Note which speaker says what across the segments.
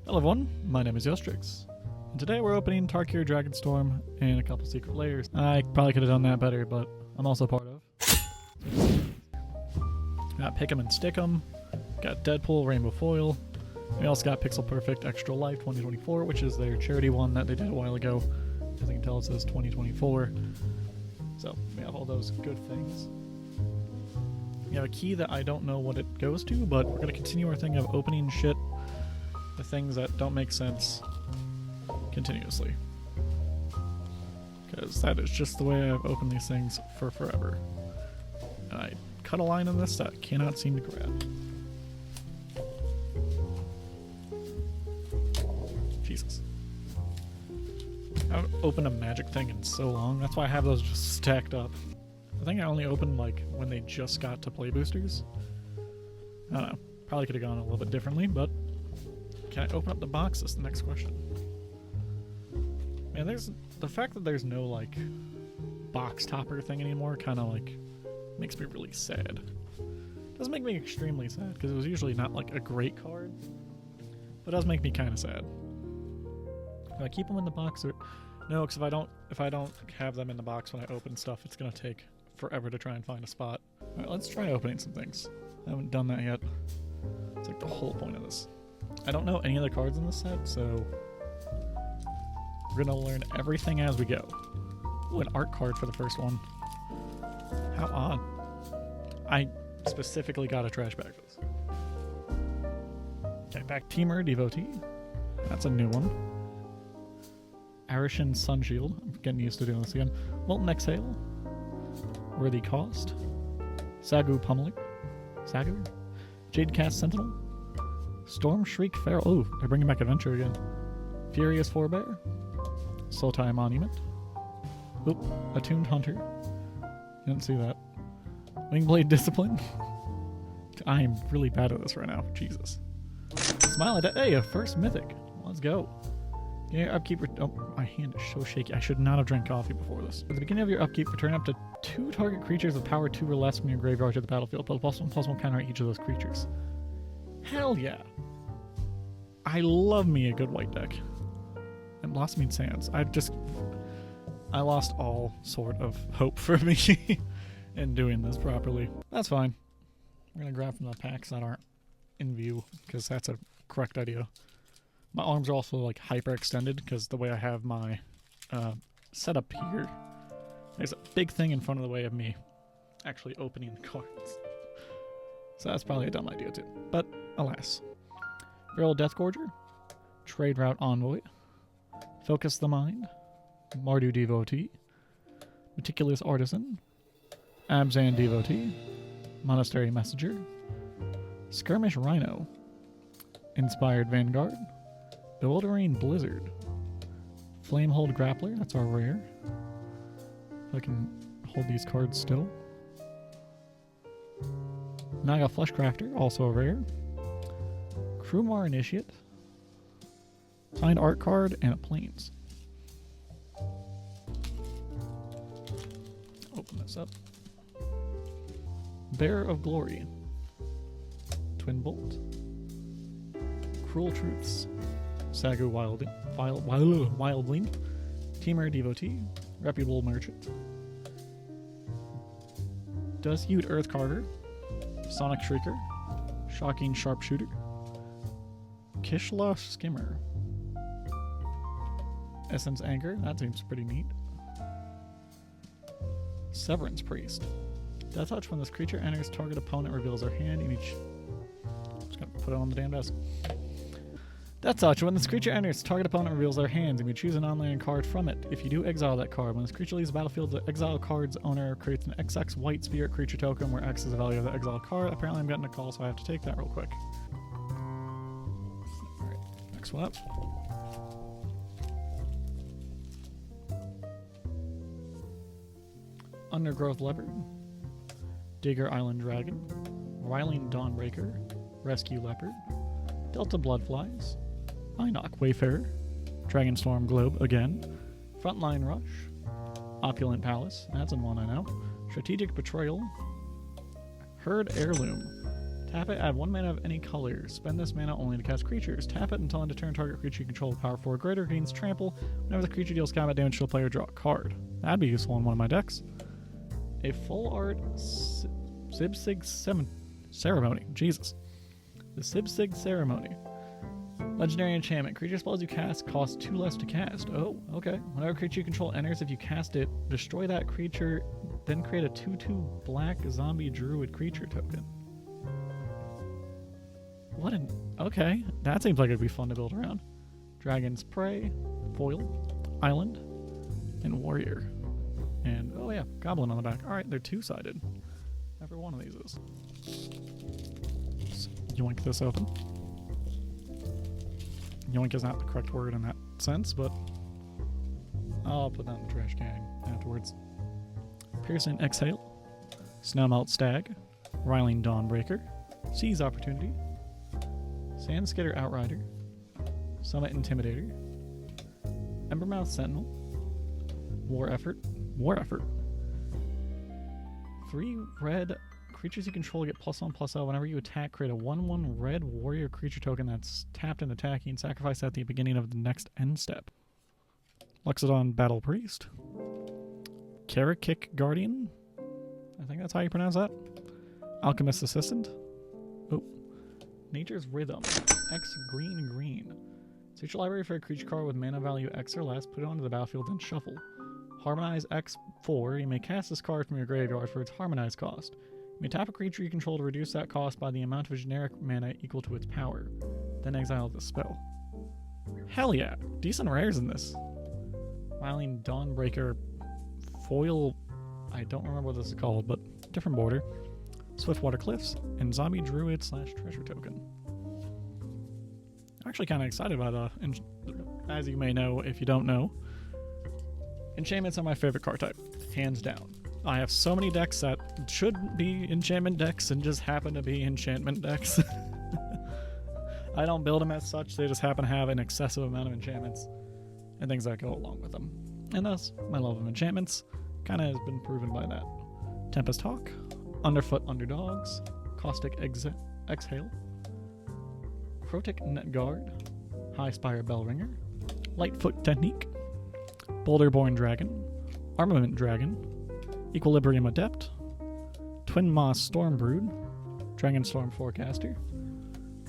Speaker 1: Hello everyone, my name is Eostrix, and today we're opening Tarkir Dragonstorm and a couple secret lairs. I probably could have done that better, but I'm also part of. Got Pick 'em and Stick 'em, got Deadpool Rainbow Foil, we also got Pixel Perfect Extra Life 2024, which is their charity one that they did a while ago. As you can tell, it says 2024. So we have all those good things. We have a key that I don't know what it goes to, but we're going to continue our thing of opening shit, the things that don't make sense, continuously. Because that is just the way I've opened these things for forever. And I cut a line on this that I cannot seem to grab. Jesus. I haven't opened a magic thing in so long. That's why I have those just stacked up. I think I only opened like when they just got to play boosters. I don't know. Probably could have gone a little bit differently, but can I open up the box? That's the next question. Man, there's the fact that there's no like box topper thing anymore kind of like makes me really sad. Doesn't make me extremely sad because it was usually not like a great card, but it does make me kind of sad. Do I keep them in the box or no? Because if I don't have them in the box when I open stuff, it's gonna take forever to try and find a spot. All right, let's try opening some things. I haven't done that yet. It's like the whole point of this. I don't know any of the cards in this set, so we're gonna learn everything as we go. Ooh, an art card for the first one. How odd. I specifically got a trash bag for this. Okay, back Teamer Devotee. That's a new one. Arishan Sunshield. I'm getting used to doing this again. Molten Exhale. Worthy Cost. Sagu Pummeler. Sagu? Jadecast Sentinel. Storm Shriek Feral. Oh, they're bringing back Adventure again. Furious Forebear. Sultai Monument. Oop, Attuned Hunter. Didn't see that. Wingblade Discipline. I am really bad at this right now. Jesus. Smile at hey, a first mythic. Let's go. Yeah, upkeep. Oh, my hand is so shaky. I should not have drank coffee before this. At the beginning of your upkeep, return up to 2 target creatures with power 2 or less from your graveyard to the battlefield. Put a +1/+1 counter on each of those creatures. Hell yeah. I love me a good white deck. And Blossoming Sands. I lost all sort of hope for me in doing this properly. That's fine. We're going to grab from the packs that aren't in view, because that's a correct idea. My arms are also like hyper extended because the way I have my setup here, there's a big thing in front of the way of me actually opening the cards. So that's probably a dumb idea too. But alas. Feral Deathgorger, Trade Route Envoy, Focus the Mind, Mardu Devotee, Meticulous Artisan, Abzan Devotee, Monastery Messenger, Skirmish Rhino, Inspired Vanguard, Bewildering Blizzard, Flamehold Grappler, that's our rare. If I can hold these cards still. Naga Fleshcrafter, also a rare. Krumar Initiate, signed art card, and a Plains. Open this up. Bearer of Glory, Twin Bolt, Cruel Truths, Sagu Wildling, Teamer Devotee, Reputable Merchant, Dusute Earthcarver, Sonic Shrieker, Shocking Sharpshooter, Kishla Skimmer, Essence Anchor, that seems pretty neat, Severance Priest. Death Touch, when this creature enters, target opponent reveals their hand in each... I'm just gonna put it on the damn desk. Death Touch, when this creature enters, target opponent reveals their hands and you choose a non-land card from it. If you do, exile that card. When this creature leaves the battlefield, the exile card's owner creates an XX white spirit creature token where X is the value of the exile card. Apparently I'm getting a call, so I have to take that real quick. Alright, next one up. Undergrowth Leopard, Digger Island Dragon, Ryling Dawnbreaker, Rescue Leopard, Delta Bloodflies, Minok Wayfarer, Dragonstorm Globe again, Frontline Rush, Opulent Palace, that's in one I know, Strategic Betrayal, Herd Heirloom, Tap it, add 1 mana of any color. Spend this mana only to cast creatures. Tap it until end of turn, target creature you control with power 4 or greater gains trample. Whenever the creature deals combat damage to a player, draw a card. That'd be useful in one of my decks. A full art Sibsig Ceremony. Jesus. The Sibsig Ceremony. Legendary enchantment. Creature spells you cast cost 2 less to cast. Oh, okay. Whenever creature you control enters, if you cast it, destroy that creature, then create a 2/2 black zombie druid creature token. What an... Okay. That seems like it'd be fun to build around. Dragon's Prey, Foil, Island, and Warrior. And, oh yeah, Goblin on the back. Alright, they're two-sided. Every one of these is. Let's yoink this open. Yoink is not the correct word in that sense, but I'll put that in the trash can afterwards. Piercing Exhale, Snowmelt Stag, Riling Dawnbreaker, Seize Opportunity, Sandskitter Outrider, Summit Intimidator, Embermouth Sentinel, War Effort. 3 red creatures you control get +1/+0. Whenever you attack, create a 1/1 red warrior creature token that's tapped and attacking. Sacrifice at the beginning of the next end step. Luxodon Battle Priest. Karakik Guardian. I think that's how you pronounce that. Alchemist Assistant. Oh. Nature's Rhythm. X green. Search your library for a creature card with mana value X or less, put it onto the battlefield, then shuffle. Harmonize X4. You may cast this card from your graveyard for its Harmonize cost. You may tap a creature you control to reduce that cost by the amount of a generic mana equal to its power. Then exile the spell. Hell yeah. Decent rares in this. Riling Dawnbreaker. Foil. I don't remember what this is called, but different border. Swiftwater Cliffs. And Zombie Druid / Treasure Token. I'm actually kind of excited about as you may know, if you don't know, enchantments are my favorite card type, hands down. I have so many decks that should be enchantment decks and just happen to be enchantment decks. I don't build them as such, they just happen to have an excessive amount of enchantments and things that go along with them. And thus, my love of enchantments kind of has been proven by that. Tempest Hawk, Underfoot Underdogs, Caustic Exhale, Crotic Netguard, High Spire Bellringer, Lightfoot Technique, Boulderborn Dragon, Armament Dragon, Equilibrium Adept, Twin Moss Stormbrood, Dragonstorm Forecaster,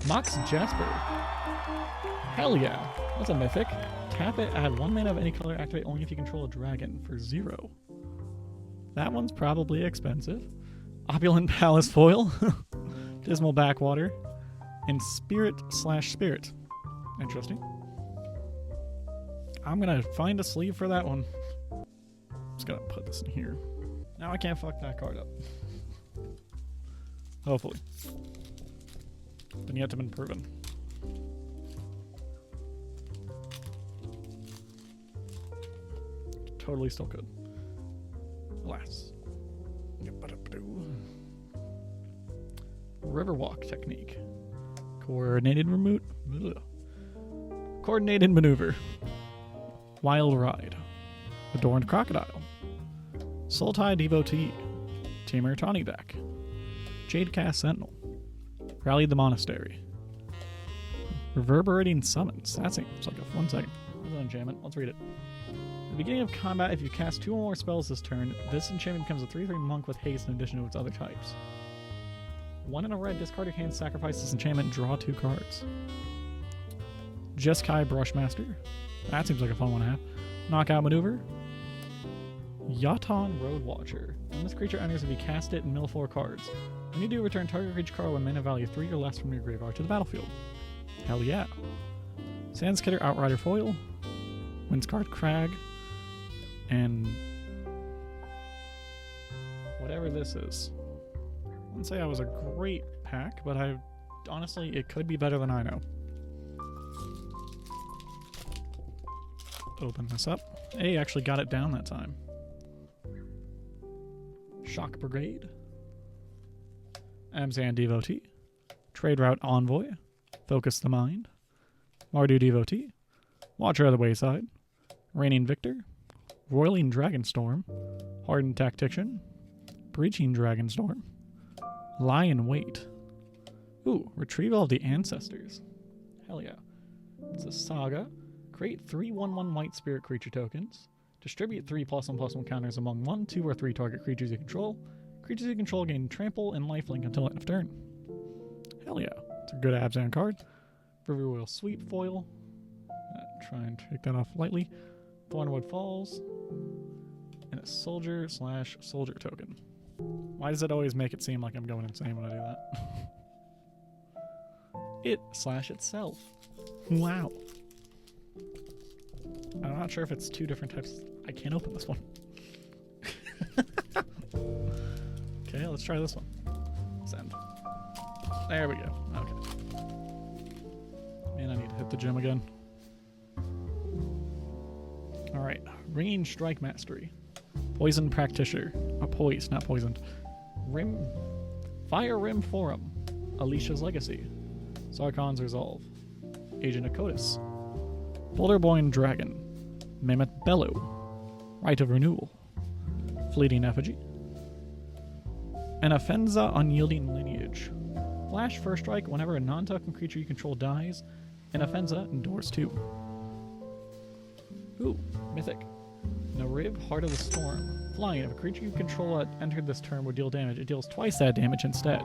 Speaker 1: Mox Jasper. Hell yeah, that's a mythic. Tap it, add 1 mana of any color, activate only if you control a dragon for 0. That one's probably expensive. Opulent Palace Foil, Dismal Backwater, and Spirit/Spirit. Interesting. I'm gonna find a sleeve for that one. I'm just gonna put this in here. Now I can't fuck that card up. Hopefully. Been yet to been proven. Totally still could. Alas. Riverwalk Technique. Coordinated Maneuver. Wild Ride. Adorned Crocodile. Sultai Devotee. Tamer Tawny Deck. Jadecast Sentinel. Rally the Monastery. Reverberating Summons. That seems like a 1 second. That's an enchantment. Let's read it. At the beginning of combat, if you cast 2 or more spells this turn, this enchantment becomes a 3/3 monk with haste in addition to its other types. 1 in a red, discard your hand, sacrifice this enchantment, draw 2 cards. Jeskai Brushmaster. That seems like a fun one to have. Knockout Maneuver. Yaton Roadwatcher. When this creature enters, if you cast it and mill 4 cards. When you do, return target creature card with mana value 3 or less from your graveyard to the battlefield. Hell yeah. Sandskitter Outrider Foil. Windscarred Crag. And whatever this is. I wouldn't say I was a great pack, but honestly, it could be better than I know. Open this up. Hey, actually got it down that time. Shock Brigade. Amzan Devotee. Trade Route Envoy. Focus the Mind. Mardu Devotee. Watcher of the Wayside. Reigning Victor. Roiling Dragonstorm. Hardened Tactician. Breaching Dragonstorm. Lie in Wait. Ooh, Retrieval of the Ancestors. Hell yeah. It's a saga. Create 3/1/1 white spirit creature tokens. Distribute 3+1/+1 counters among 1, 2, or 3 target creatures you control. Creatures you control gain trample and lifelink until end of turn. Hell yeah. It's a good Abzan card. Riverwheel Sweep foil. Try and take that off lightly. Thornwood Falls. And a soldier/soldier token. Why does it always make it seem like I'm going insane when I do that? It/itself. Wow. I'm not sure if it's 2 different types. I can't open this one. Okay, let's try this one. Send. There we go. Okay. Man, I need to hit the gym again. Alright. Ringing Strike Mastery. Poison Practitioner. Poised, not poisoned. Fire Rim Forum. Alicia's Legacy. Sarkon's Resolve. Agent Akotis. Boulderborn Dragon. Mammoth Bellow. Rite of Renewal. Fleeting Effigy. An Offenza Unyielding Lineage. Flash First Strike whenever a non-token creature you control dies. An Offenza endures 2. Ooh, Mythic. Narib, Heart of the Storm. Flying. If a creature you control entered this turn would deal damage, it deals twice that damage instead.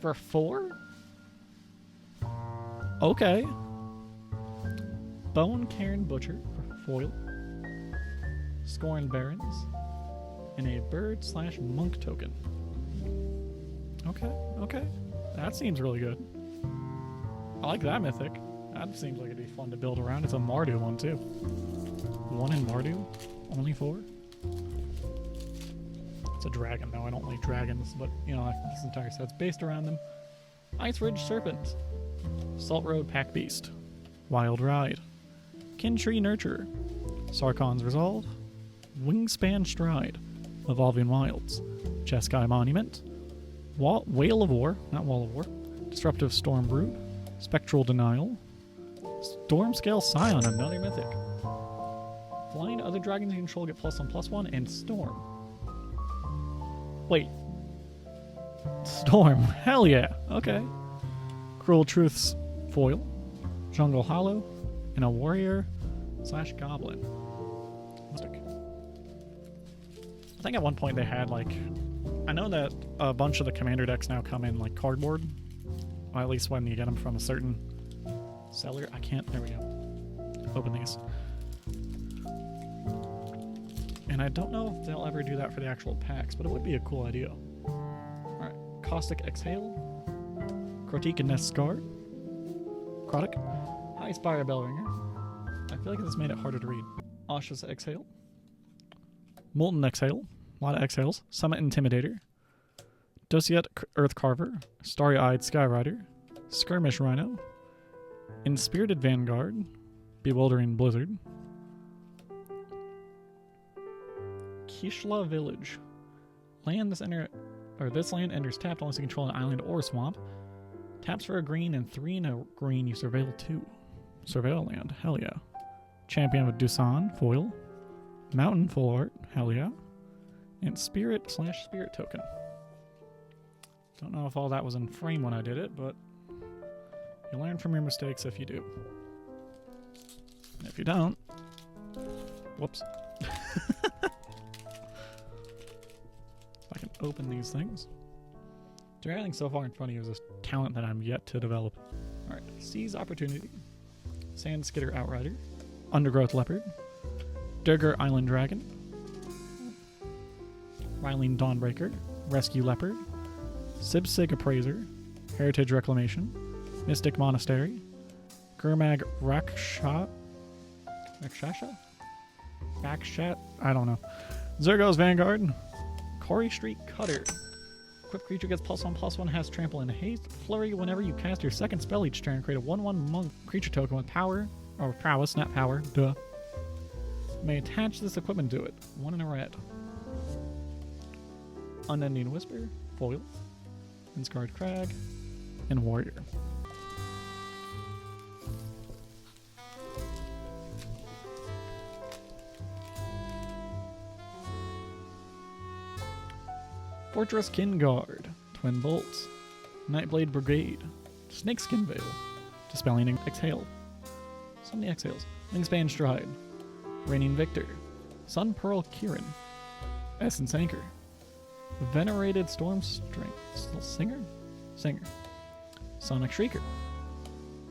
Speaker 1: For 4? Okay. Bone Cairn Butcher for foil. Scorn Barons. And a bird/monk token. Okay. That seems really good. I like that mythic. That seems like it'd be fun to build around. It's a Mardu one too. 1 in Mardu? Only 4? It's a dragon though. I don't like dragons, but you know, this entire set's based around them. Ice Ridge Serpent. Salt Road Pack Beast. Wild Ride. Kintree Nurturer. Sarkon's Resolve. Wingspan Stride. Evolving Wilds. Jeskai Monument. Whale of War. Not Wall of War. Disruptive Storm Brood. Spectral Denial. Stormscale Scion, another mythic. Flying, other dragons you control get +1/+1, and Storm. Wait. Storm. Hell yeah. Okay. Cruel Truth's foil. Jungle Hollow. And a warrior/goblin. I think at one point they had like, I know that a bunch of the commander decks now come in like cardboard, or at least when you get them from a certain seller. I can't, there we go. Open these. And I don't know if they'll ever do that for the actual packs, but it would be a cool idea. Alright, Caustic Exhale. Crotique and Nest Guard. Crotic. High Spire Bellringer. I feel like this made it harder to read. Asha's Exhale. Molten Exhale. A lot of exhales. Summit Intimidator. Dosiet Earth Carver. Starry-Eyed Skyrider. Skirmish Rhino. Inspirited Vanguard. Bewildering Blizzard. Kishla Village. This land enters tapped unless you control an island or swamp. Taps for a green and 3 and a green. You surveil 2. Surveil land. Hell yeah. Champion of Dusan. Foil. Mountain Full Art. Hell yeah. And Spirit/Spirit token. Don't know if all that was in frame when I did it, but you learn from your mistakes if you do. If you don't, whoops. I can open these things. Do everything so far in front of you is this talent that I'm yet to develop. Alright, Seize Opportunity. Sand Skidder Outrider. Undergrowth Leopard. Durgar Island Dragon. Ryling Dawnbreaker. Rescue Leopard. Sibsig Appraiser. Heritage Reclamation. Mystic Monastery. Gurmag Rakshasha? Backshat? I don't know. Zergo's Vanguard. Quarry Street Cutter. Equipped creature gets +1/+1, has trample and haste. Flurry whenever you cast your second spell each turn. Create a 1/1 monk creature token with power, or prowess, not power, duh. May attach this equipment to it. 1 in a red. Unending Whisper, foil. Inscarred Crag, and Warrior. Fortress Kinguard, Twin Bolts. Nightblade Brigade. Snakeskin Veil. Dispelling Exhale. So many exhales. Wingspan Stride. Reigning Victor. Sun Pearl Kirin. Essence Anchor. Venerated Storm Singer? Singer. Sonic Shrieker.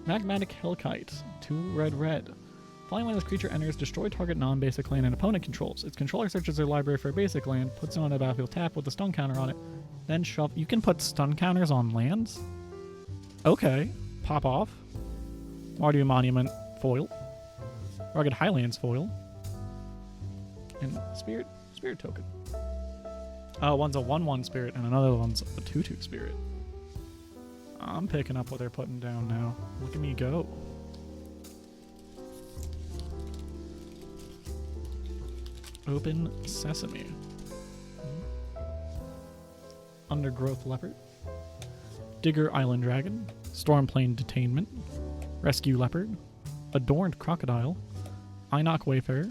Speaker 1: Magmatic Hellkite. 2 red. Flying when this creature enters, destroy target non-basic land an opponent controls. Its controller searches their library for a basic land, puts it on a battlefield tap with a stun counter on it, then shove. You can put stun counters on lands? Okay. Pop off. Mardu Monument foil. Rugged Highlands foil. And Spirit token. One's a 1/1 spirit and another one's a 2/2 spirit. I'm picking up what they're putting down now. Look at me go. Open Sesame. Undergrowth Leopard. Digger Island Dragon. Stormplane Detainment. Rescue Leopard. Adorned Crocodile. Inoc Wayfarer.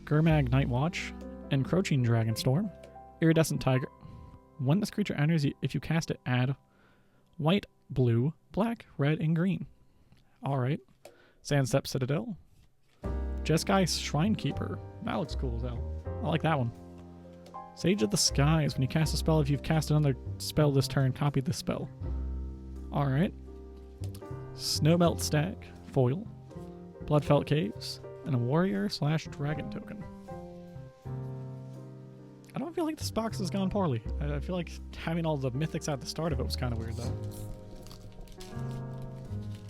Speaker 1: Gurmag Nightwatch. Encroaching Dragonstorm. Iridescent Tiger. When this creature enters, if you cast it, add white, blue, black, red, and green. Alright. Sandstep Citadel. Jeskai Shrinekeeper. That looks cool as hell. I like that one. Sage of the Skies. When you cast a spell, if you've cast another spell this turn, copy this spell. Alright. Snowmelt Stag. Foil. Bloodfelt Caves. And a Warrior/Dragon token. I don't feel like this box has gone poorly. I feel like having all the mythics at the start of it was kind of weird, though.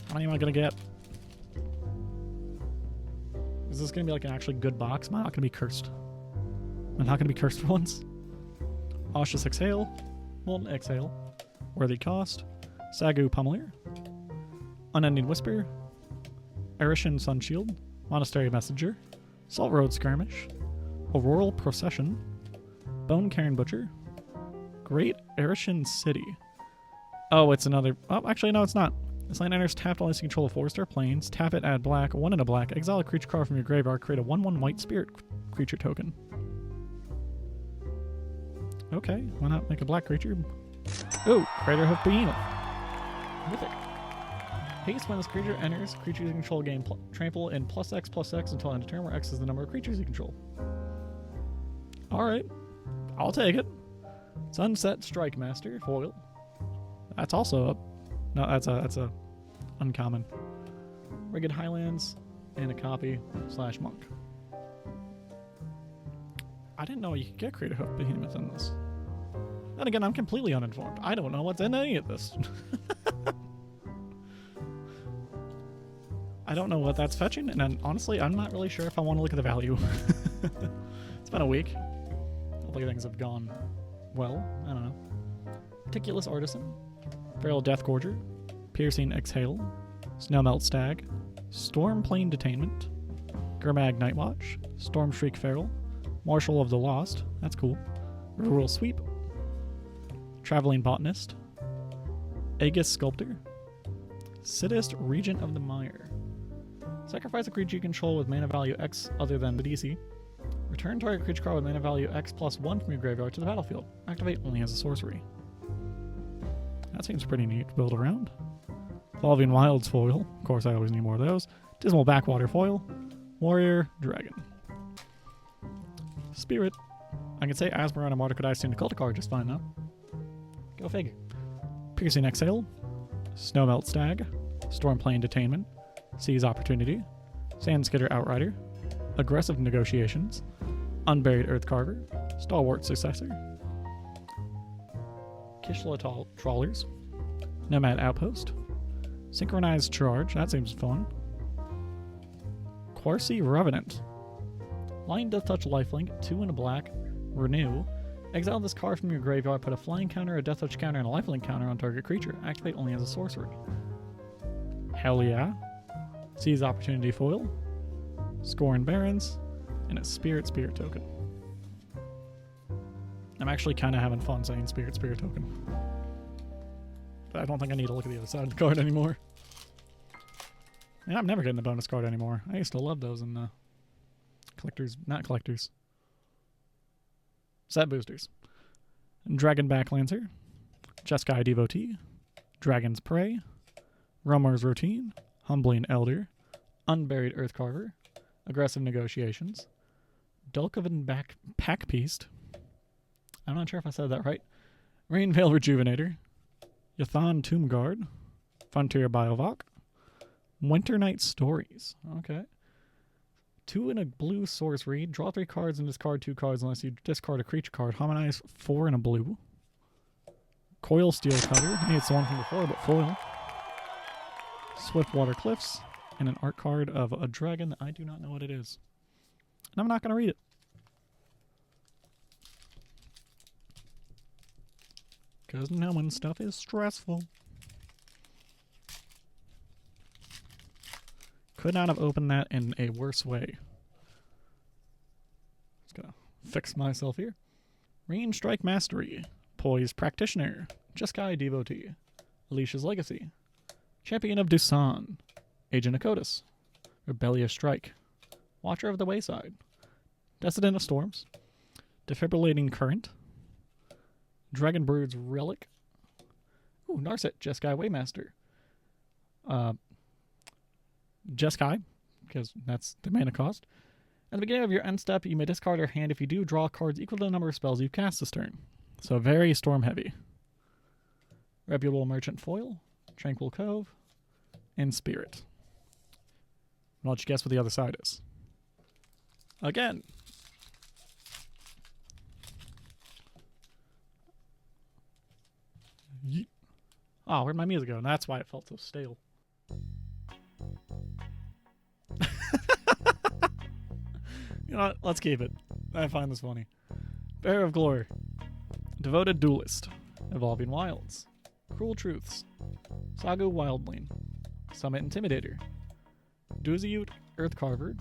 Speaker 1: How many am I going to get? Is this going to be like an actually good box? Am I not going to be cursed? I'm not going to be cursed for once. Auspicious Exhale. Molten Exhale. Worthy Cost. Sagu Pummelier. Unending Whisper. Erishan Sunshield. Monastery Messenger. Salt Road Skirmish. Auroral Procession. Bone Cairn Butcher. Great Erishan City. Oh, it's another... Oh, actually, no, it's not. This land enters tapped unless you control a forest or plains. Tap it, add black, 1 and a black. Exile a creature card from your graveyard. Create a 1/1 white spirit creature token. Okay, why not make a black creature? Oh, Craterhoof Behemoth. Mythic. Haste when this creature enters. Creatures you control gain trample in +X/+X until end of turn, where X is the number of creatures you control. Alright. I'll take it. Sunset Strike Master. Foil. That's also up. No, that's a uncommon. Rugged Highlands and a copy/monk. I didn't know you could get Craterhoof Behemoth in this. Then again, I'm completely uninformed. I don't know what's in any of this. I don't know what that's fetching, and then, honestly, I'm not really sure if I want to look at the value. It's been a week. Hopefully things have gone well. I don't know. Meticulous Artisan. Feral Deathgorger. Piercing Exhale. Snowmelt Stag. Stormplane Detainment. Gurmag Nightwatch. Stormshriek Feral. Marshal of the Lost. That's cool. Rural Sweep. Traveling Botanist. Aegis Sculptor. Sidist Regent of the Mire. Sacrifice a creature you control with mana value X other than the DC. Return target creature card with mana value X+1 from your graveyard to the battlefield. Activate only as a sorcery. That seems pretty neat to build around. Evolving Wilds foil. Of course, I always need more of those. Dismal Backwater foil. Warrior Dragon. Spirit. I can say Asmar and Mardu could Stand to Culticar just fine now. Go figure. Piercing Exhale. Snowmelt Stag. Stormplane Detainment. Seize Opportunity. Sandskidder Outrider. Aggressive Negotiations. Unburied Earthcarver. Stalwart Successor. Kishla Trawlers. Nomad Outpost. Synchronized Charge. That seems fun. Quarcy Revenant. Lion Death Touch Lifelink. 2 and a black. Renew. Exile this card from your graveyard. Put a flying counter, a death touch counter, and a lifelink counter on target creature. Activate only as a sorcery. Hell yeah. Seize Opportunity foil. Scorn Barrens. And a Spirit token. I'm actually kind of having fun saying Spirit token. But I don't think I need to look at the other side of the card anymore. Yeah, I'm never getting a bonus card anymore. I used to love those in collectors. Set boosters. Dragonback Lancer. Jeskai Devotee, Dragon's Prey, Roamer's Routine, Humbling Elder, Unburied Earthcarver, Aggressive Negotiations, Dulkovan Packbeast, I'm not sure if I said that right, Rainveil Rejuvenator, Yathan Tomb Guard, Frontier Biovok, Winter Night Stories. Okay. 2 in a blue sorcery. Draw 3 cards and discard 2 cards unless you discard a creature card. Harmonize 4 in a blue. Coil Steel Cutter. Hey, it's the one from before, but foil. Swiftwater Cliffs. And an art card of a dragon that I do not know what it is. And I'm not going to read it. Because knowing stuff is stressful. Could not have opened that in a worse way. Just gonna fix myself here. Range Strike Mastery. Poise Practitioner. Jeskai Devotee. Alicia's Legacy. Champion of Dusan. Agent of Kotus. Rebellious Strike. Watcher of the Wayside. Descendant of Storms. Defibrillating Current. Dragonbird's Relic. Ooh, Narset, Jeskai Waymaster. Jeskai, because that's the mana cost. At the beginning of your end step, you may discard your hand. If you do, draw cards equal to the number of spells you've cast this turn. So very storm heavy. Reputable Merchant Foil, Tranquil Cove, and Spirit. I'll let you guess what the other side is. Again. Oh, where'd my music go? And that's why it felt so stale. You know what? Let's keep it. I find this funny. Bearer of Glory. Devoted Duelist. Evolving Wilds. Cruel Truths. Sagu Wildling. Summit Intimidator. Duziute Earthcarver.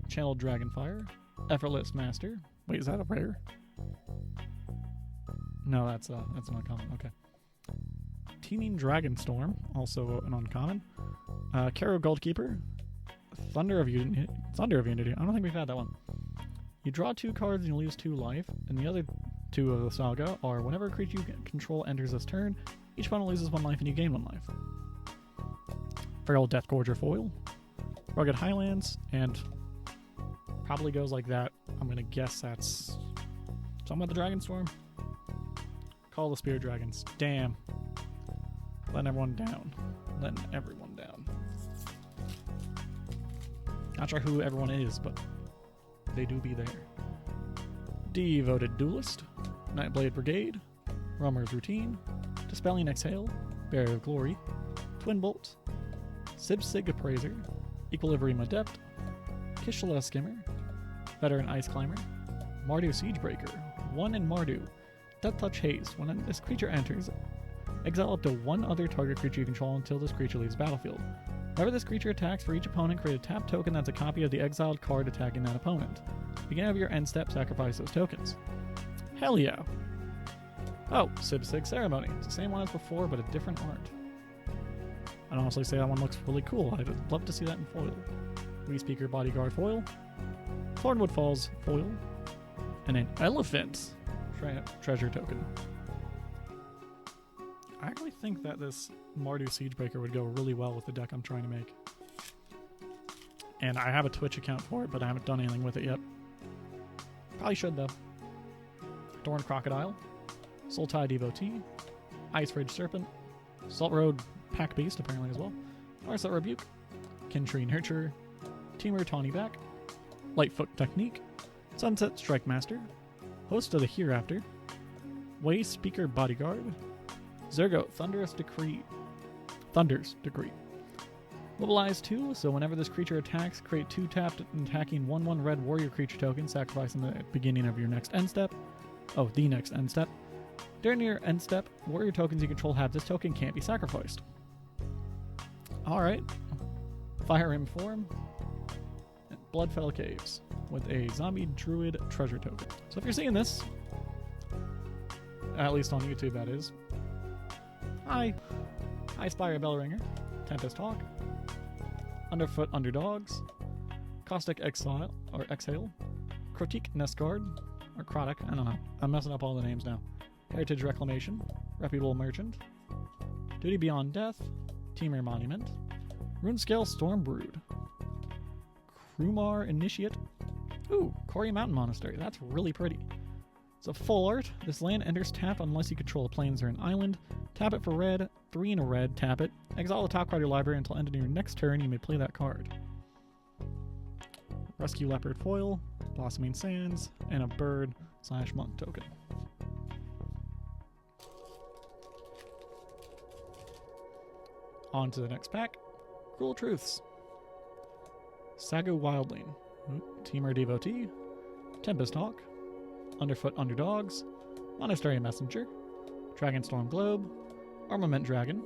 Speaker 1: Channeled Dragonfire. Effortless Master. Wait, is that a rare? No, that's an uncommon. Okay. Teeming Dragonstorm, also an uncommon. Caro Goldkeeper. Thunder of Unity. I don't think we've had that one. You draw 2 cards and you lose 2 life, and the other 2 of the saga are whenever a creature you control enters this turn, each opponent loses 1 life and you gain 1 life. Feral Deathgorger Foil, Rugged Highlands, and probably goes like that. I'm gonna guess that's something about the Dragonstorm. Call the Spear Dragons. Damn. Letting everyone down. Not sure who everyone is, but they do be there. Devoted Duelist, Nightblade Brigade, Roamer's Routine, Dispelling Exhale, Bearer of Glory, Twin Bolt, Sibsig Appraiser, Equilibrium Adept, Kishla Skimmer, Veteran Ice Climber, Mardu Siegebreaker, 1 in Mardu, Death Touch Haste. When this creature enters, exile up to 1 other target creature you control until this creature leaves the battlefield. Whenever this creature attacks, for each opponent, create a tap token that's a copy of the exiled card attacking that opponent. Beginning of your end step, sacrifice those tokens. Hell yeah. Oh, Sibsig Ceremony. It's the same one as before, but a different art. I'd honestly say that one looks really cool. I'd love to see that in foil. Speaker Bodyguard Foil, Thornwood Falls Foil, and an Elephant Treasure Token. I actually think that this Mardu Siegebreaker would go really well with the deck I'm trying to make. And I have a Twitch account for it, but I haven't done anything with it yet. Probably should, though. Dorn Crocodile, Sultai Devotee, Ice Ridge Serpent, Salt Road Pack Beast, apparently as well, Narset Rebuke, Kintree Nurturer, Teamer Tawny Back, Lightfoot Technique, Sunset Strike Master, Host of the Hereafter, Way Speaker Bodyguard, Zergo Thunder's Decree. Mobilize 2, so whenever this creature attacks, create 2 tapped attacking 1/1 red warrior creature tokens, sacrificing the beginning of your next end step. Oh, the next end step. During your end step, warrior tokens you control have this token can't be sacrificed. Alright. Fire Rim Form. Bloodfell Caves with a Zombie Druid Treasure Token. So if you're seeing this, at least on YouTube that is, Hi Spire Bellringer, Tempest Hawk, Underfoot Underdogs, Caustic Exhale, Crotique Nestguard, or Crotic, I don't know. I'm messing up all the names now. Heritage Reclamation, Reputable Merchant, Duty Beyond Death, Temur Monument, Runescale Stormbrood, Krumar Initiate. Ooh, Quarry Mountain Monastery. That's really pretty. It's a full art. This land enters tapped unless you control a plains or an island. Tap it for red. 3 in a red. Tap it. Exile the top card of your library until end of your next turn. You may play that card. Rescue Leopard Foil, Blossoming Sands, and a bird/monk token. On to the next pack. Cruel Truths. Sagu Wildling. Temur Devotee. Tempest Hawk. Underfoot Underdogs. Monastery Messenger. Dragonstorm Globe. Armament Dragon.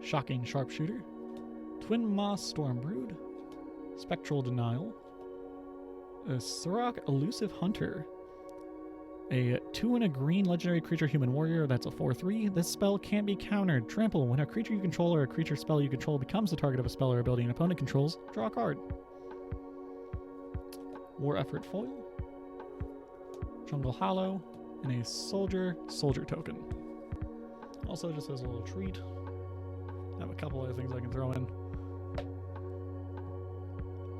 Speaker 1: Shocking Sharpshooter. Twin Moss Stormbrood. Spectral Denial. A Surok Elusive Hunter. A 2 and a green legendary creature human warrior. That's a 4/3. This spell can't be countered. Trample. When a creature you control or a creature spell you control becomes the target of a spell or ability an opponent controls, draw a card. War Effort Foil. Jungle Hollow. And a Soldier token. Also, just as a little treat, I have a couple other things I can throw in.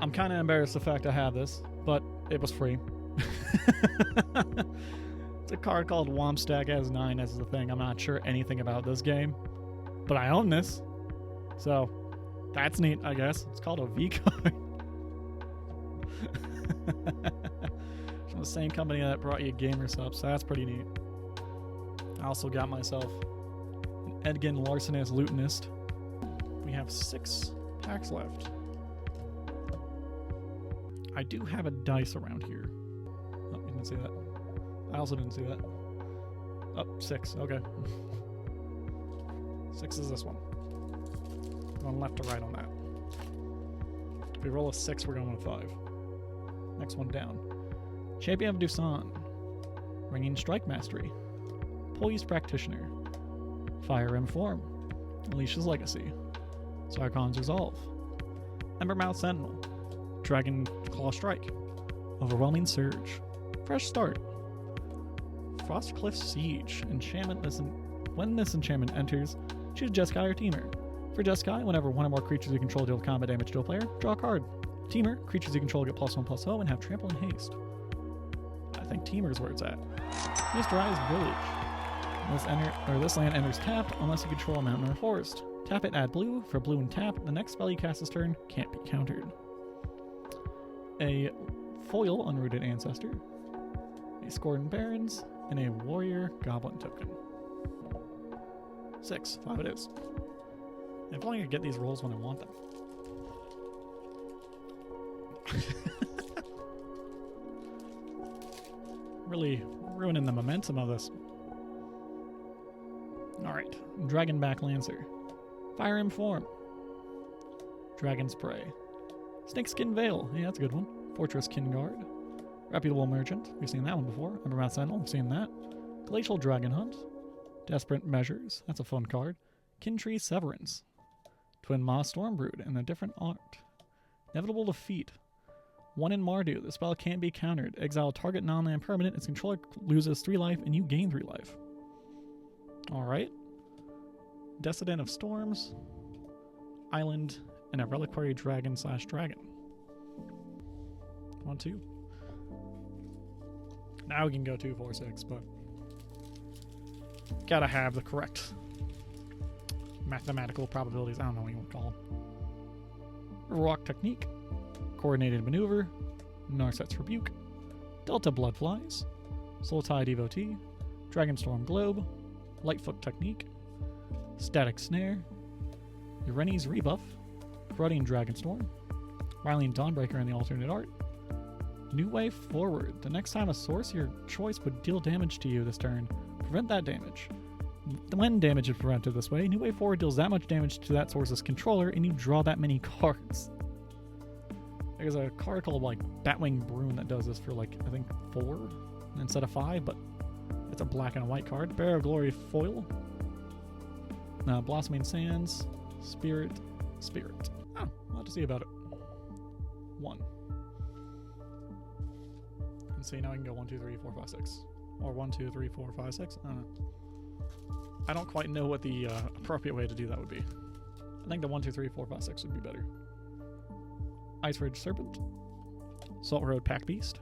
Speaker 1: I'm kind of embarrassed the fact I have this, but it was free. It's a card called Whompstack as 9 as the thing. I'm not sure anything about this game, but I own this. So that's neat, I guess. It's called a V card. From the same company that brought you GamerSup, so that's pretty neat. I also got myself an Edgin Larcenist Lutenist. We have 6 packs left. I do have a dice around here. Oh, you didn't see that. I also didn't see that. Oh, 6. Okay. 6 is this one. Going left to right on that. If we roll a 6, we're going with 5. Next one down. Champion of Dusan. Ringing Strike Mastery. Poised Practitioner. Fire Inform. Alicia's Legacy. Sarkon's Resolve. Embermouth Sentinel. Dragon Claw Strike. Overwhelming Surge. Fresh Start. Frostcliff Siege. Enchantment. When this enchantment enters, choose Jeskai or Temur. For Jeskai, whenever one or more creatures you control deal combat damage to a player, draw a card. Temur, creatures you control get +1/+0 and have trample and haste. I think Temur's where it's at. Mysterized Village. This land enters tapped unless you control a mountain or a forest. Tap it, add blue. For blue and tap, the next spell you cast this turn can't be countered. A foil Unrooted Ancestor. A Scorn Barons. And a Warrior Goblin token. 6. 5 it is. If only I could get these rolls when I want them. Really ruining the momentum of this. Alright. Dragonback Lancer. Fire Inform. Dragon's Prey. Snakeskin Veil. Yeah, that's a good one. Fortress Kinguard. Reputable Merchant. We've seen that one before. Embermouth Sentinel. We've seen that. Glacial Dragon Hunt. Desperate Measures. That's a fun card. Kintree Severance. Twin Moss Stormbrood and a different art. Inevitable Defeat. 1 in Mardu. The spell can't be countered. Exile target non-land permanent. Its controller loses 3 life and you gain 3 life. Alright. Descendant of Storms. Island. And a Reliquary Dragon/Dragon. 1, 2. Now we can go 2, 4, 6, but gotta have the correct mathematical probabilities. I don't know what you would call them. Rock Technique. Coordinated Maneuver. Narset's Rebuke. Delta Bloodflies. Sultai Devotee. Dragonstorm Globe. Lightfoot Technique. Static Snare. Ireni's Rebuff. Corroding Dragonstorm. Ryling Dawnbreaker in the alternate art. New Way Forward. The next time a source your choice would deal damage to you this turn, prevent that damage. When damage is prevented this way, New Way Forward deals that much damage to that source's controller and you draw that many cards. There's a card called like Batwing Broon that does this for like, I think 4 instead of 5, but it's a black and a white card. Bearer of Glory Foil. Blossoming Sands. Spirit. Oh, I'll have to see about it. 1. And see, now I can go 1, 2, 3, 4, 5, 6. Or 1, 2, 3, 4, 5, 6. I don't know. I don't quite know what the appropriate way to do that would be. I think the 1, 2, 3, 4, 5, 6 would be better. Ice Ridge Serpent. Salt Road Pack Beast.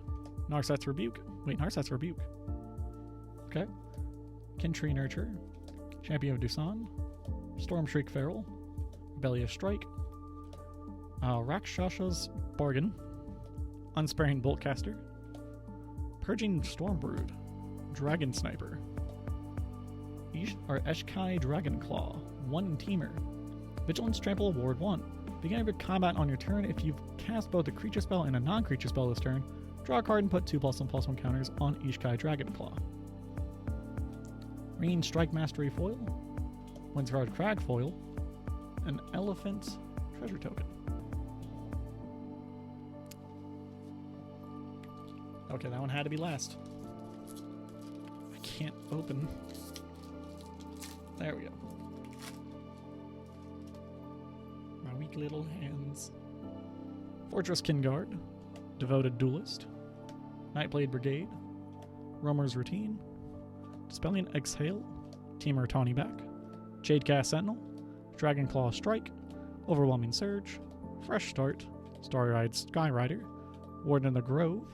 Speaker 1: Narset's Rebuke. Wait, Narset's Rebuke. Okay. Kintree Nurture. Champion of Dusan. Storm Shriek Feral. Rebellious Strike. Rakshasha's Bargain. Unsparing Boltcaster. Purging Stormbrood. Dragon Sniper. Eshkai Dragonclaw. 1 Teamer. Vigilance Trample Ward 1. Beginning of your combat on your turn, if you've cast both a creature spell and a non-creature spell this turn, draw a card and put 2+1/+1 counters on Eshkai Dragonclaw. Green Strike Mastery Foil. Windsguard Crag Foil. An Elephant Treasure Token. Okay, that one had to be last. I can't open. There we go. My weak little hands. Fortress Kingguard. Devoted Duelist. Nightblade Brigade. Roamer's Routine. Dispelling Exhale. Teamer Tawny Back. Jadecast Sentinel. Dragonclaw Strike. Overwhelming Surge. Fresh Start. Starry-Eyed Skyrider. Warden of the Grove.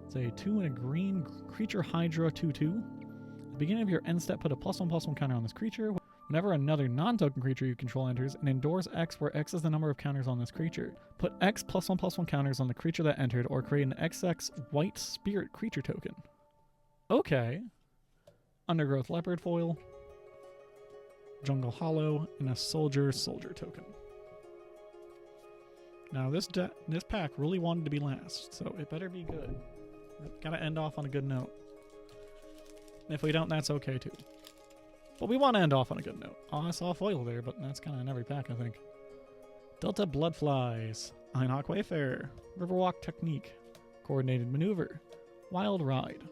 Speaker 1: It's a 2 and a green creature Hydra 2/2. At the beginning of your end step, put a +1/+1 counter on this creature. Whenever another non-token creature you control enters, and endures X, where X is the number of counters on this creature. Put X +1/+1 counters on the creature that entered, or create an XX white spirit creature token. Okay. Undergrowth Leopard Foil. Jungle Hollow, and a Soldier token. Now this pack really wanted to be last, so it better be good. Gotta end off on a good note. And if we don't, that's okay too. But we want to end off on a good note. Oh, I saw foil there, but that's kind of in every pack, I think. Delta Bloodflies. Einhawk Wayfarer. Riverwalk Technique. Coordinated Maneuver. Wild Ride.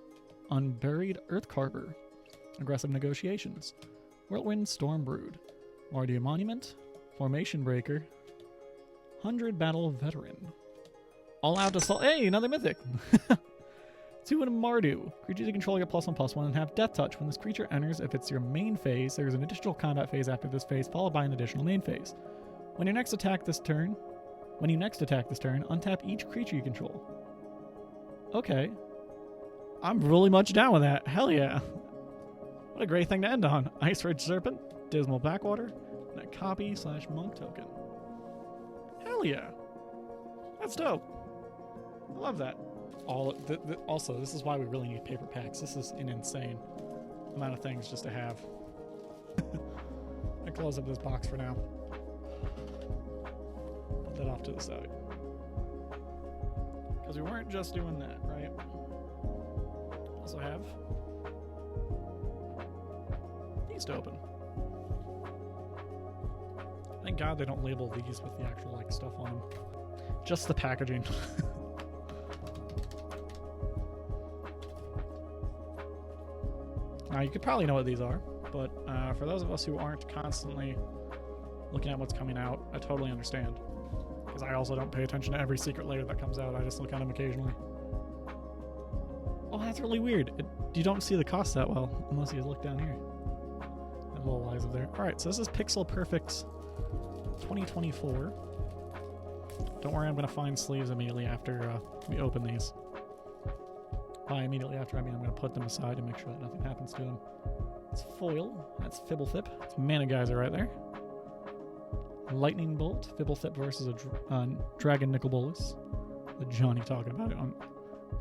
Speaker 1: Unburied Earthcarver. Aggressive Negotiations. Whirlwind Stormbrood. Mardia Monument. Formation Breaker. 100 Battle Veteran. All Out Assault. Hey, another mythic! 2 in a Mardu. Creatures you control get +1/+1 and have Death Touch. When this creature enters, if it's your main phase, there's an additional combat phase after this phase, followed by an additional main phase. When you next attack this turn, untap each creature you control. Okay. I'm really much down with that. Hell yeah. What a great thing to end on. Ice Ridge Serpent, Dismal Backwater, and a copy/monk token. Hell yeah. That's dope. I love that. Also, this is why we really need paper packs. This is an insane amount of things just to have. I close up this box for now. Put that off to the side. Because we weren't just doing that, right? Also have these to open. Thank God they don't label these with the actual stuff on them. Just the packaging. Now, you could probably know what these are, but for those of us who aren't constantly looking at what's coming out, I totally understand. Because I also don't pay attention to every secret layer that comes out. I just look at them occasionally. Oh, that's really weird. You don't see the cost that well, unless you look down here. That little lies up there. Alright, so this is Pixel Perfect 2024. Don't worry, I'm going to find sleeves immediately after we open these. By immediately after, I mean I'm going to put them aside and make sure that nothing happens to them. It's foil. That's Fibblethip. It's Mana Geyser right there. Lightning Bolt. Fibblethip versus a Dragon Nicol-Bolas. The Johnny talking about it on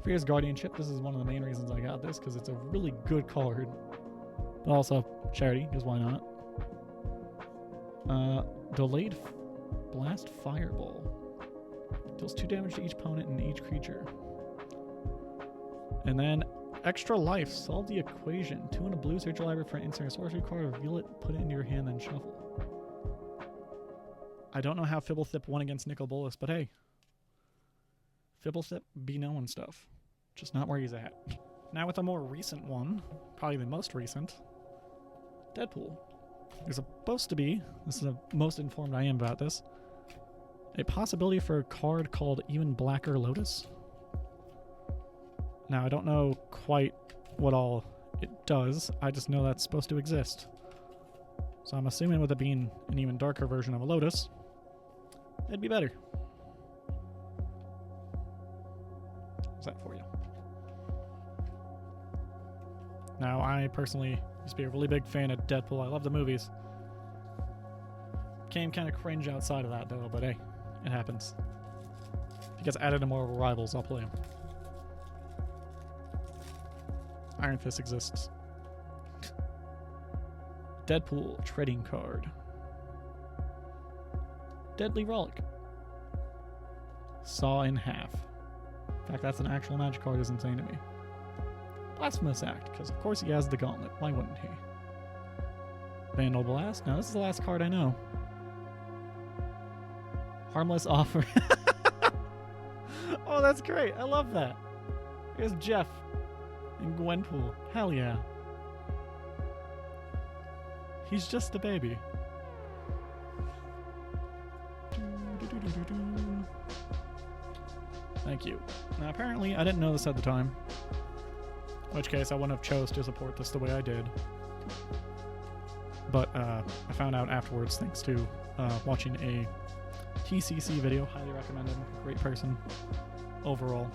Speaker 1: Fierce Guardianship. This is one of the main reasons I got this, because it's a really good card. But also charity, because why not? Delayed Blast Fireball. Deals 2 damage to each opponent and each creature. And then Extra Life. Solve the equation. 2 in a blue, search your library for an instant sorcery card, reveal it, put it into your hand, then shuffle. I don't know how Fibblethip won against Nicol-Bolas, but hey. Fibblethip be knowing stuff. Just not where he's at. Now with a more recent one, probably the most recent, Deadpool. There's supposed to be, this is the most informed I am about this, a possibility for a card called Even Blacker Lotus. Now, I don't know quite what all it does. I just know that's supposed to exist. So I'm assuming with it being an even darker version of a Lotus, it'd be better. What's that for you? Now, I personally used to be a really big fan of Deadpool. I love the movies. Became kind of cringe outside of that, though, but hey, it happens. If he gets added to more Rivals, I'll play him. Iron Fist exists. Deadpool trading card. Deadly Relic. Saw in half. In fact, that's an actual magic card is insane to me. Blasphemous Act, because of course he has the gauntlet. Why wouldn't he? Vandal Blast. Now this is the last card I know. Harmless Offer. Oh, that's great. I love that. Here's Jeff in Gwenpool. Hell yeah. He's just a baby. Thank you. Now apparently I didn't know this at the time. In which case I wouldn't have chose to support this the way I did. But I found out afterwards thanks to watching a TCC video. Highly recommended. Great person overall.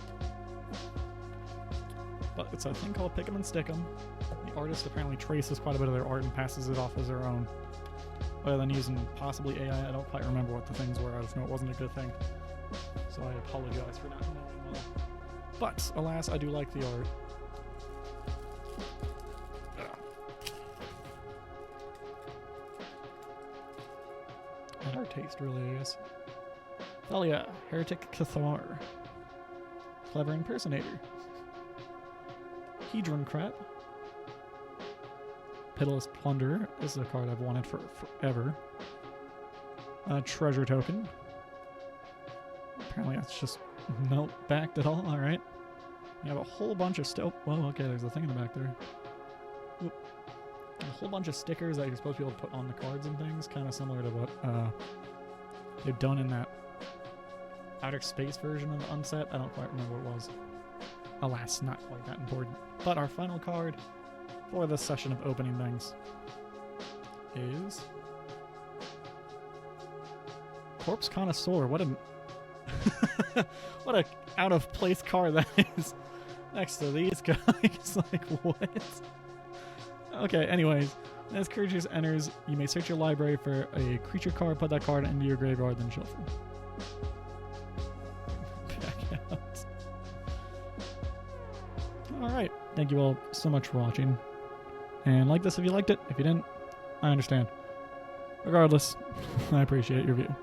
Speaker 1: But it's a thing called Pick 'em and Stick 'em. The artist apparently traces quite a bit of their art and passes it off as their own. Other than using possibly AI, I don't quite remember what the things were. I just know it wasn't a good thing. So I apologize for not knowing well. But, alas, I do like the art. And our taste really is. Hell yeah, Heretic Cathar. Clever Impersonator. Hedron Crap. Pitiless Plunderer. This is a card I've wanted for forever. Treasure Token. Apparently that's just melt backed at all. Alright. You have a whole bunch of whoa, okay, there's a thing in the back there. Oop. A whole bunch of stickers that you're supposed to be able to put on the cards and things. Kind of similar to what they've done in that Outer Space version of the Unset. I don't quite remember what it was. Alas, not quite that important. But our final card for this session of opening things is Corpse Connoisseur. What a what a out of place card that is next to these guys. Like, what? Okay, anyways, as creatures enters, you may search your library for a creature card, put that card into your graveyard, then shuffle. Back out. Alright, thank you all so much for watching. And like this if you liked it. If you didn't, I understand. Regardless, I appreciate your view.